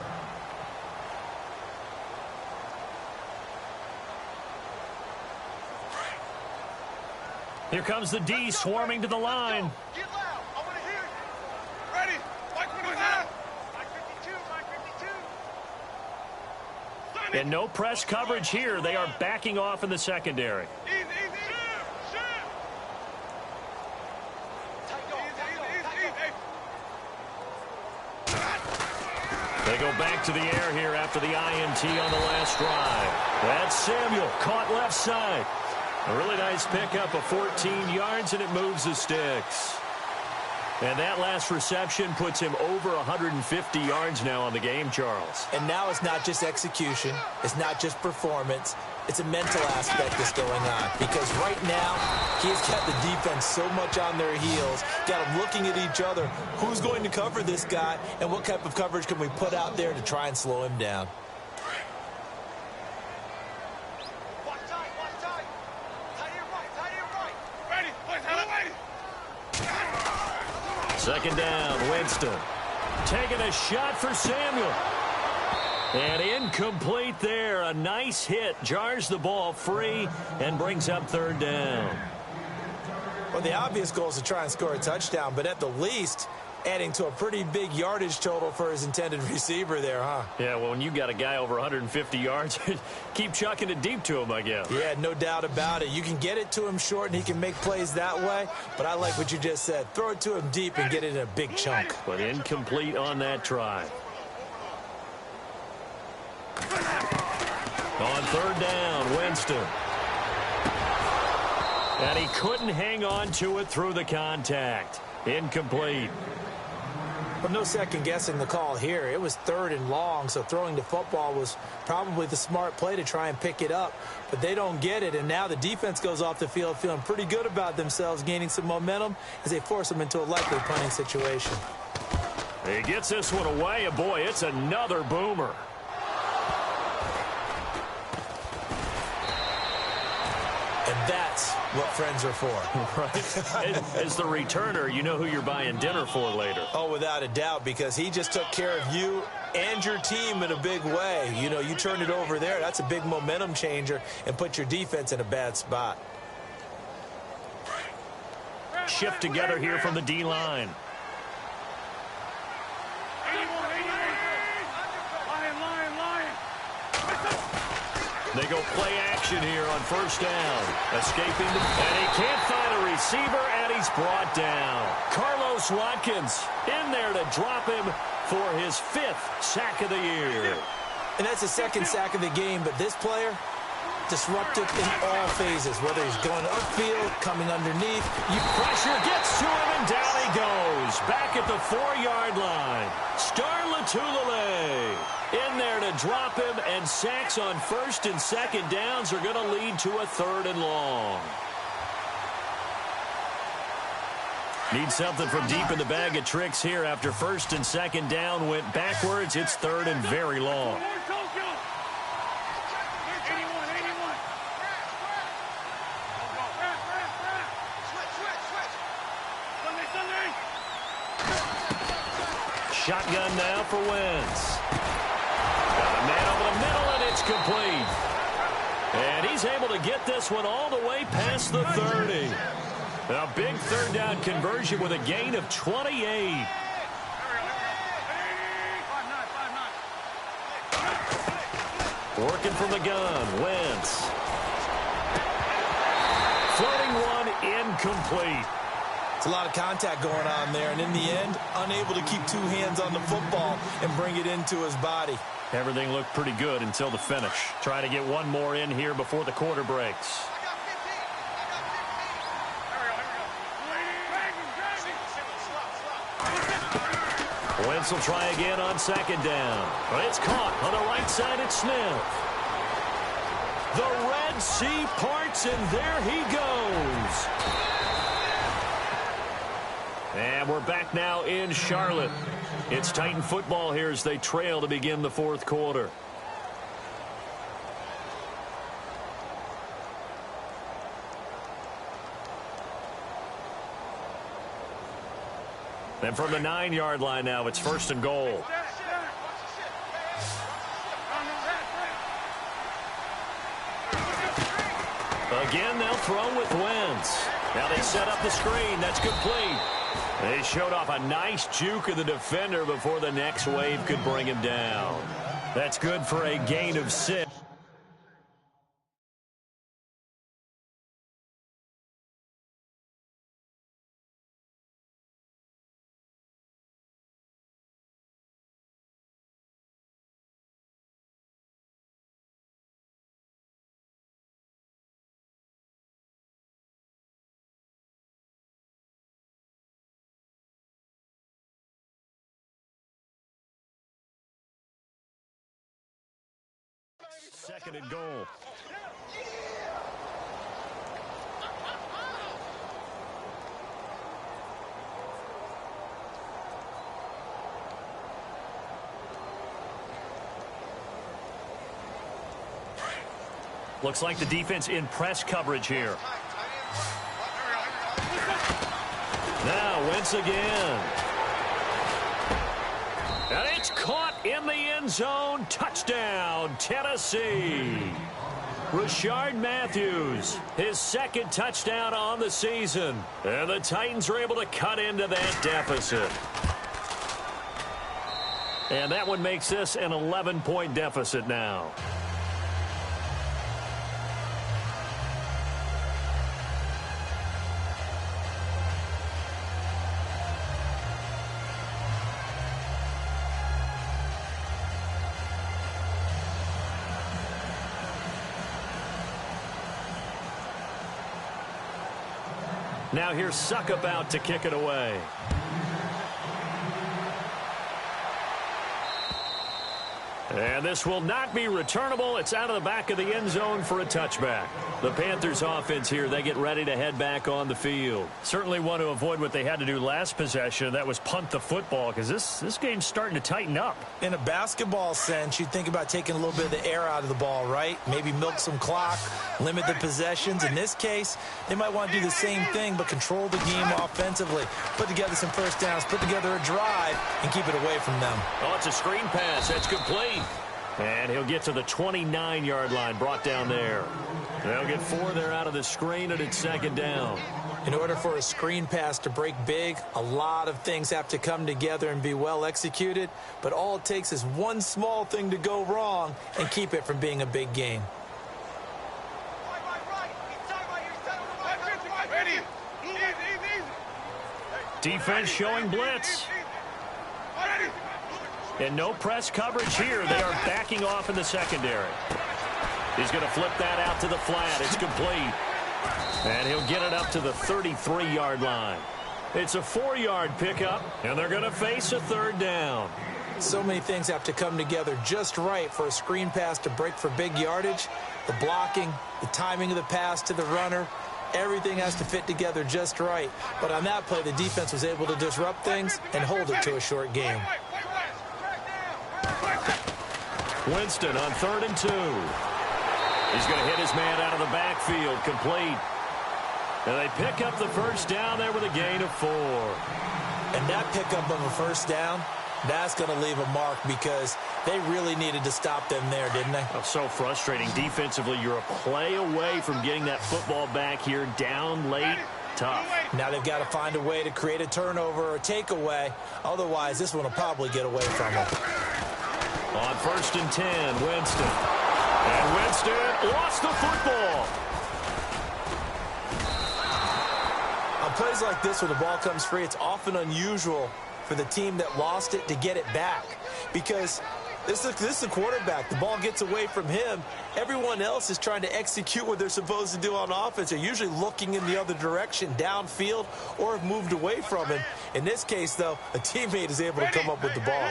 Here comes the D swarming to the line. Get loud. I want to hear you. Ready? Mike 29. Mike 52. Mike 52. And no press coverage here. They are backing off in the secondary. Easy, easy. Shoot. Easy. They go back to the air here after the INT on the last drive. That's Samuel, caught left side. A really nice pickup of 14 yards, and it moves the sticks. And that last reception puts him over 150 yards now on the game, Charles. And now it's not just execution. It's not just performance. It's a mental aspect that's going on. Because right now, he's got the defense so much on their heels, got them looking at each other. Who's going to cover this guy, and what type of coverage can we put out there to try and slow him down? Watch tight, watch tight. Tight here, right, tight here, right. Ready, boys, ready. Second down, Winston. Taking a shot for Samuel. And incomplete there. A nice hit. Jars the ball free and brings up third down. Well, the obvious goal is to try and score a touchdown, but at the least, adding to a pretty big yardage total for his intended receiver there, huh? Yeah, well, when you got a guy over 150 yards, keep chucking it deep to him, I guess. Yeah, no doubt about it. You can get it to him short, and he can make plays that way, but I like what you just said. Throw it to him deep and get it in a big chunk. But incomplete on that try. On third down, Winston. And he couldn't hang on to it through the contact. Incomplete. But no second guessing the call here. It was third and long, so throwing the football was probably the smart play to try and pick it up. But they don't get it, and now the defense goes off the field feeling pretty good about themselves, gaining some momentum as they force them into a likely punting situation. He gets this one away, and boy, it's another boomer. And that's what friends are for. Right. As the returner, you know who you're buying dinner for later. Oh, without a doubt, because he just took care of you and your team in a big way. You know, you turned it over there. That's a big momentum changer and put your defense in a bad spot. Shift together here from the D-line. They go play action here on first down. Escaping, and he can't find a receiver, and he's brought down. Carlos Watkins in there to drop him for his 5th sack of the year. And that's the second sack of the game, but this player, disruptive in all phases, whether he's going upfield, coming underneath. Pressure gets to him, and down he goes. Back at the 4-yard line. Star Latulele in there to drop him, and sacks on first and second downs are going to lead to a third and long. Need something from deep in the bag of tricks here after first and second down went backwards. It's third and very long. Shotgun now for Wentz. Got a man over the middle, and it's complete. And he's able to get this one all the way past the 30. A big third down conversion with a gain of 28. Working from the gun, Wentz. Floating one, incomplete. It's a lot of contact going on there, and in the end, unable to keep two hands on the football and bring it into his body. Everything looked pretty good until the finish. Try to get one more in here before the quarter breaks. Wentz will try again on second down. But it's caught on the right side at Smith. The Red Sea parts, and there he goes. And we're back now in Charlotte. It's Titan football here as they trail to begin the fourth quarter. And from the 9-yard line now, it's first and goal. Again, they'll throw with Wentz. Now they set up the screen. That's complete. They showed off a nice juke of the defender before the next wave could bring him down. That's good for a gain of 6. 2nd and goal. Looks like the defense in press coverage here. Now Wentz again. And it's caught in the end zone. Touchdown, Tennessee. Rashard Matthews, his 2nd touchdown on the season. And the Titans are able to cut into that deficit. And that one makes this an 11-point deficit now. Now here's Suckup out to kick it away. And this will not be returnable. It's out of the back of the end zone for a touchback. The Panthers offense here, they get ready to head back on the field. Certainly want to avoid what they had to do last possession. That was punt the football, because this game's starting to tighten up. In a basketball sense, you think about taking a little bit of the air out of the ball, right? Maybe milk some clock, limit the possessions. In this case, they might want to do the same thing, but control the game offensively. Put together some first downs, put together a drive, and keep it away from them. Oh, it's a screen pass. That's complete. And he'll get to the 29-yard line, brought down there. They'll get 4 there out of the screen, and it's 2nd down. In order for a screen pass to break big, a lot of things have to come together and be well executed. But all it takes is one small thing to go wrong and keep it from being a big game. Defense showing blitz. And no press coverage here. They are backing off in the secondary. He's going to flip that out to the flat. It's complete. And he'll get it up to the 33-yard line. It's a 4-yard pickup, and they're going to face a 3rd down. So many things have to come together just right for a screen pass to break for big yardage. The blocking, the timing of the pass to the runner, everything has to fit together just right. But on that play, the defense was able to disrupt things and hold it to a short game. Winston on 3rd and 2. He's going to hit his man out of the backfield, complete. And they pick up the first down there with a gain of 4. And that pickup of a first down, that's going to leave a mark because they really needed to stop them there, didn't they? Oh, so frustrating. Defensively, you're a play away from getting that football back here, down late. Tough. Now they've got to find a way to create a turnover or takeaway. Otherwise, this one will probably get away from them. On 1st and 10, Winston. And Winston lost the football. On plays like this where the ball comes free, it's often unusual for the team that lost it to get it back. Because this is the quarterback. The ball gets away from him. Everyone else is trying to execute what they're supposed to do on offense. They're usually looking in the other direction, downfield, or have moved away from him. In this case, though, a teammate is able to come up with the ball.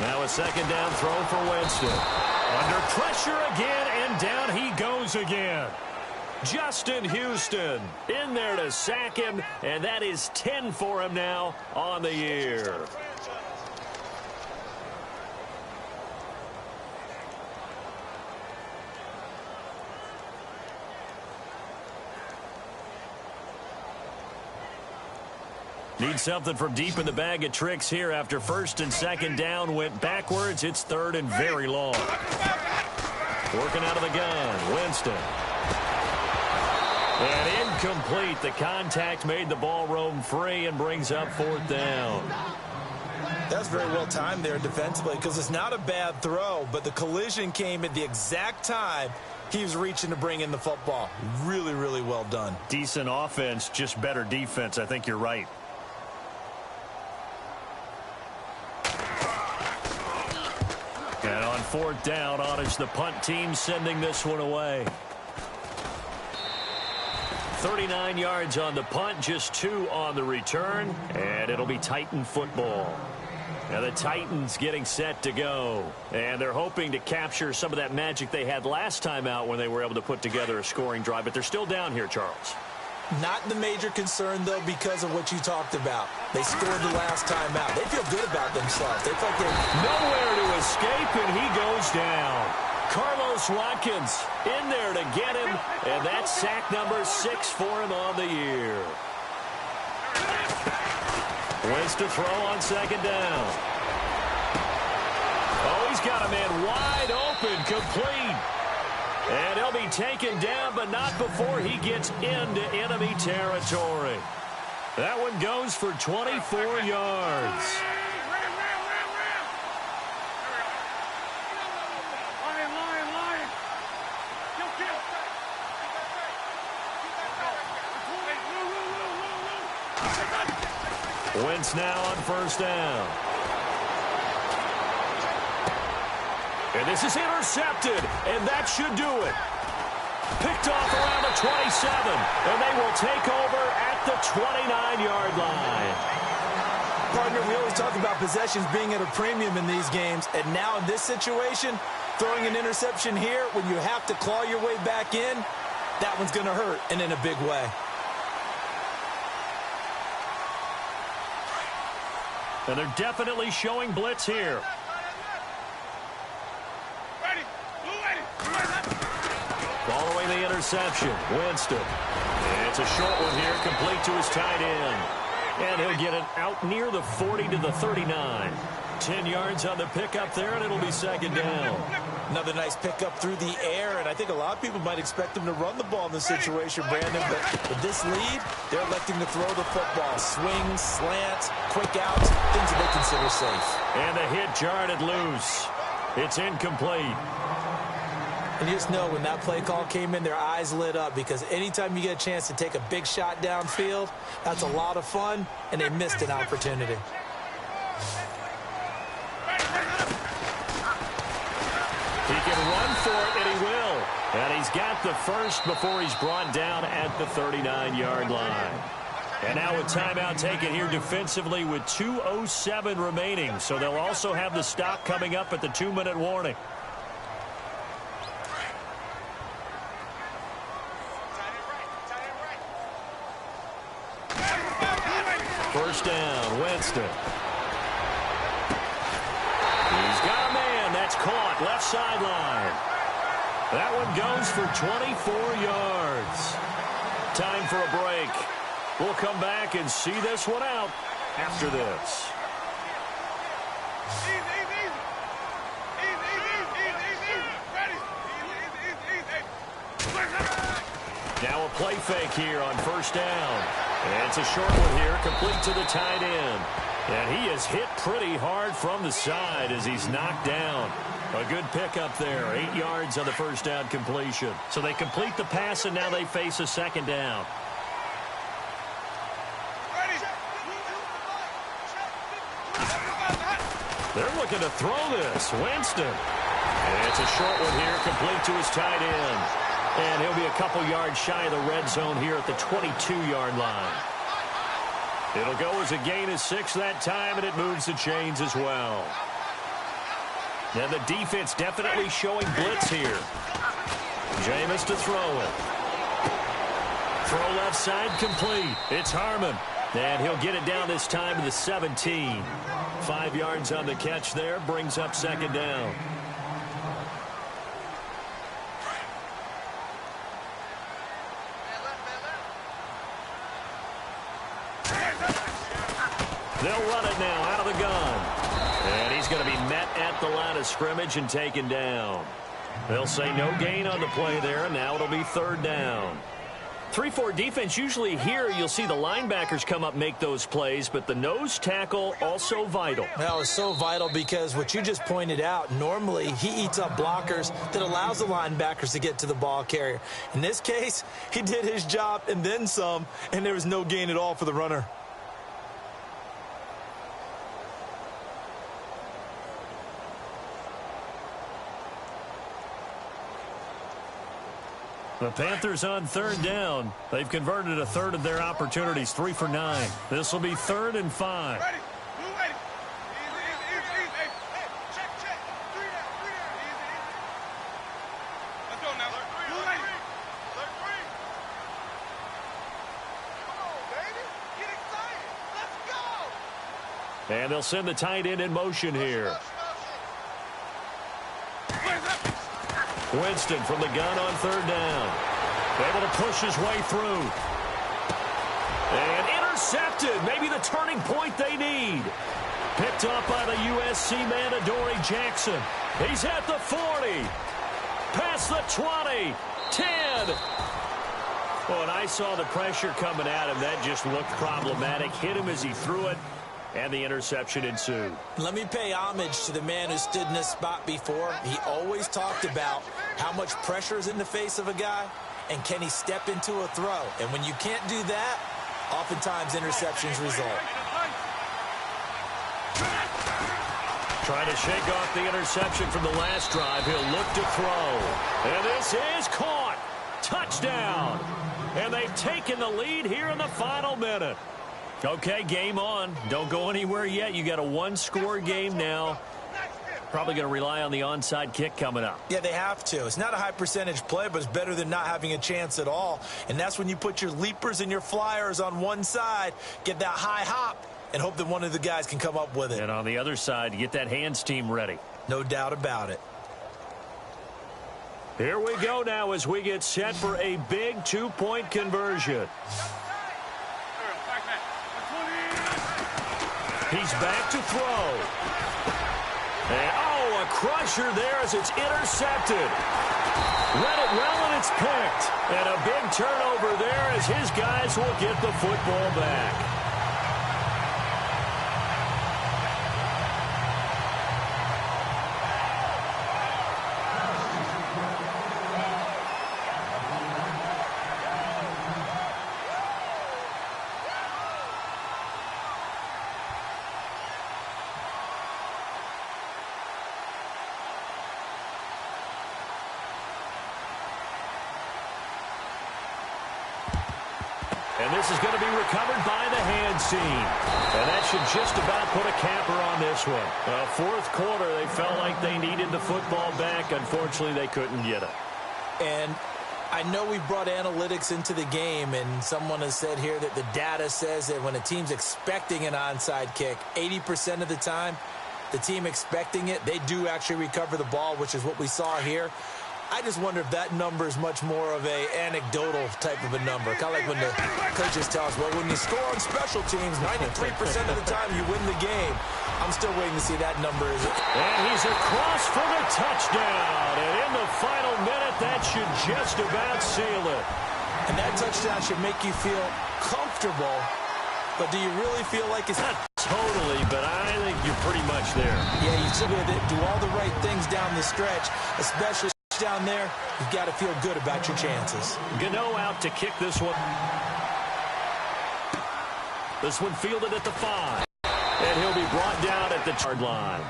Now a 2nd down throw for Winston. Under pressure again, and down he goes again. Justin Houston in there to sack him, and that is 10 for him now on the year. Need something from deep in the bag of tricks here after 1st and 2nd down went backwards. It's 3rd and very long. Working out of the gun, Winston. And incomplete. The contact made the ball roam free and brings up 4th down. That's very well timed there defensively because it's not a bad throw, but the collision came at the exact time he was reaching to bring in the football. Really, really well done. Decent offense, just better defense. I think you're right. And on fourth down, honors the punt team, sending this one away. 39 yards on the punt, just 2 on the return, and it'll be Titan football. Now the Titans getting set to go, and they're hoping to capture some of that magic they had last time out when they were able to put together a scoring drive, but they're still down here, Charles. Not the major concern, though, because of what you talked about. They scored the last time out. They feel good about themselves. They feel like they're nowhere to escape, and he goes down. Carlos Watkins in there to get him, and that's sack number 6 for him on the year. Wins to throw on second down. Oh, he's got a man wide open, complete. And he'll be taken down, but not before he gets into enemy territory. That one goes for 24 yards. Wentz now on first down. And this is intercepted, and that should do it. Picked off around the 27, and they will take over at the 29-yard line. Partner, we always talk about possessions being at a premium in these games, and now in this situation, throwing an interception here when you have to claw your way back in, that one's going to hurt, and in a big way. And they're definitely showing blitz here. Following the interception, Winston. And it's a short one here, complete to his tight end. And he'll get it out near the 40 to the 39. 10 yards on the pickup there, and it'll be second down. Another nice pickup through the air, and I think a lot of people might expect them to run the ball in this situation, Brandon, but with this lead, they're electing to throw the football. Swings, slants, quick outs, things that they consider safe. And the hit jarred it loose. It's incomplete. And you just know when that play call came in, their eyes lit up, because anytime you get a chance to take a big shot downfield, that's a lot of fun, and they missed an opportunity. He can run for it, and he will. And he's got the first before he's brought down at the 39-yard line. And now a timeout taken here defensively with 2:07 remaining. So they'll also have the stop coming up at the 2-minute warning. First down, Winston. He's got a man. That's caught. Left sideline. That one goes for 24 yards. Time for a break. We'll come back and see this one out after this. Now a play fake here on first down. And it's a short one here, complete to the tight end. And he is hit pretty hard from the side as he's knocked down. A good pickup there, 8 yards on the first down completion. So they complete the pass, and now they face a second down. They're looking to throw this. Winston. And it's a short one here, complete to his tight end. And he'll be a couple yards shy of the red zone here at the 22-yard line. It'll go as a gain of 6 that time, and it moves the chains as well. And the defense definitely showing blitz here. Jameis to throw it. Throw left side complete. It's Harmon. And he'll get it down this time to the 17. 5 yards on the catch there, brings up second down. They'll run it now out of the gun. And he's going to be met at the line of scrimmage and taken down. They'll say no gain on the play there. Now it'll be third down. 3-4 defense, usually here you'll see the linebackers come up, make those plays, but the nose tackle also vital. Well, it's so vital because what you just pointed out, normally he eats up blockers that allows the linebackers to get to the ball carrier. In this case, he did his job and then some, and there was no gain at all for the runner. The Panthers on third down. They've converted a third of their opportunities, 3 for 9. This will be 3rd and 5. Ready. Blue ready. Easy. Hey, check. 3 down. Easy. Let's go now. Blue ready. Alert 3. Come on, baby. Get excited. Let's go. And they'll send the tight end in motion here. Winston from the gun on third down. Able to push his way through. And intercepted. Maybe the turning point they need. Picked up by the USC man, Adoree Jackson. He's at the 40. Past the 20. 10. Well, and I saw the pressure coming at him. That just looked problematic. Hit him as he threw it. And the interception ensued. Let me pay homage to the man who stood in this spot before. He always talked about how much pressure is in the face of a guy, and can he step into a throw. And when you can't do that, oftentimes interceptions result. Trying to shake off the interception from the last drive. He'll look to throw. And this is caught. Touchdown. And they've taken the lead here in the final minute. Okay, game on. Don't go anywhere yet. You got a one-score game now. Probably going to rely on the onside kick coming up. Yeah, they have to. It's not a high percentage play, but it's better than not having a chance at all. And that's when you put your leapers and your flyers on one side, get that high hop, and hope that one of the guys can come up with it. And on the other side, you get that hands team ready. No doubt about it. Here we go now as we get set for a big two-point conversion. He's back to throw. And, a crusher there as it's intercepted. Read it well, and it's picked. And a big turnover there as his guys will get the football back. And this is going to be recovered by the hands team. And that should just about put a capper on this one. Fourth quarter, they felt like they needed the football back. Unfortunately, they couldn't get it. And I know we brought analytics into the game, and someone has said here that the data says that when a team's expecting an onside kick, 80% of the time, the team expecting it, they do actually recover the ball, which is what we saw here. I just wonder if that number is much more of a anecdotal type of a number. Kind of like when the coaches tell us, well, when you score on special teams, 93% of the time you win the game. I'm still waiting to see that number. And he's across for the touchdown. And in the final minute, that should just about seal it. And that touchdown should make you feel comfortable. But do you really feel like it's not totally, but I think you're pretty much there. Yeah, you still got to do all the right things down the stretch, especially down there. You've got to feel good about your chances. Gano out to kick this one. This one fielded at the 5. And he'll be brought down at the yard line.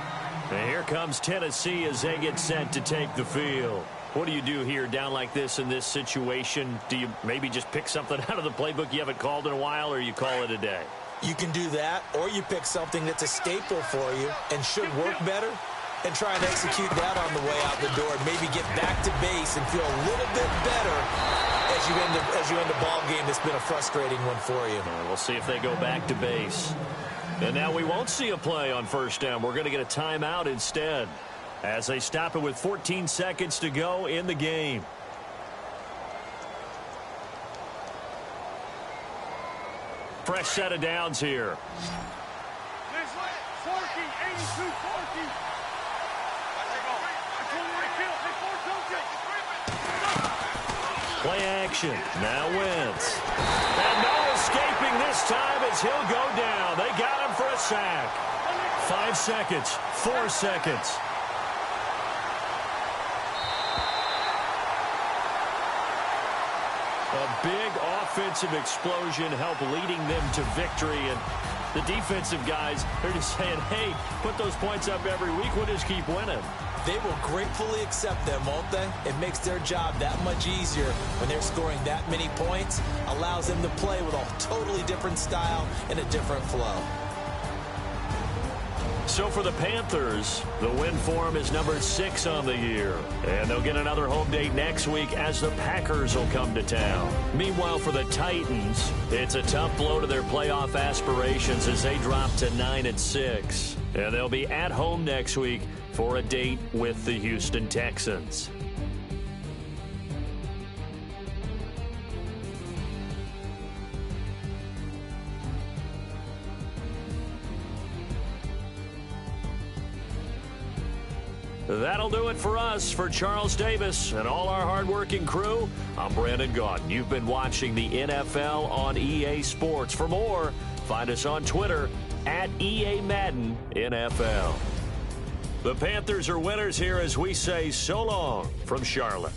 And here comes Tennessee as they get set to take the field. What do you do here down like this in this situation? Do you maybe just pick something out of the playbook you haven't called in a while, or you call it a day? You can do that, or you pick something that's a staple for you and should work better, and try and execute that on the way out the door, and maybe get back to base and feel a little bit better as you end a ball game that's been a frustrating one for you. We'll see if they go back to base. And now we won't see a play on first down. We're going to get a timeout instead as they stop it with 14 seconds to go in the game. Fresh set of downs here. Play action. Now Wentz. And no escaping this time as he'll go down. They got him for a sack. 5 seconds. 4 seconds. A big offensive explosion helped leading them to victory. And the defensive guys, they're just saying, hey, put those points up every week. We'll just keep winning. They will gratefully accept them, won't they? It makes their job that much easier when they're scoring that many points. Allows them to play with a totally different style and a different flow. So for the Panthers, the win form is number 6 on the year. And they'll get another home date next week as the Packers will come to town. Meanwhile, for the Titans, it's a tough blow to their playoff aspirations as they drop to 9-6. And they'll be at home next week for a date with the Houston Texans. That'll do it for us. For Charles Davis and all our hardworking crew, I'm Brandon Gaudin. You've been watching the NFL on EA Sports. For more, find us on Twitter at EA Madden NFL. The Panthers are winners here as we say so long from Charlotte.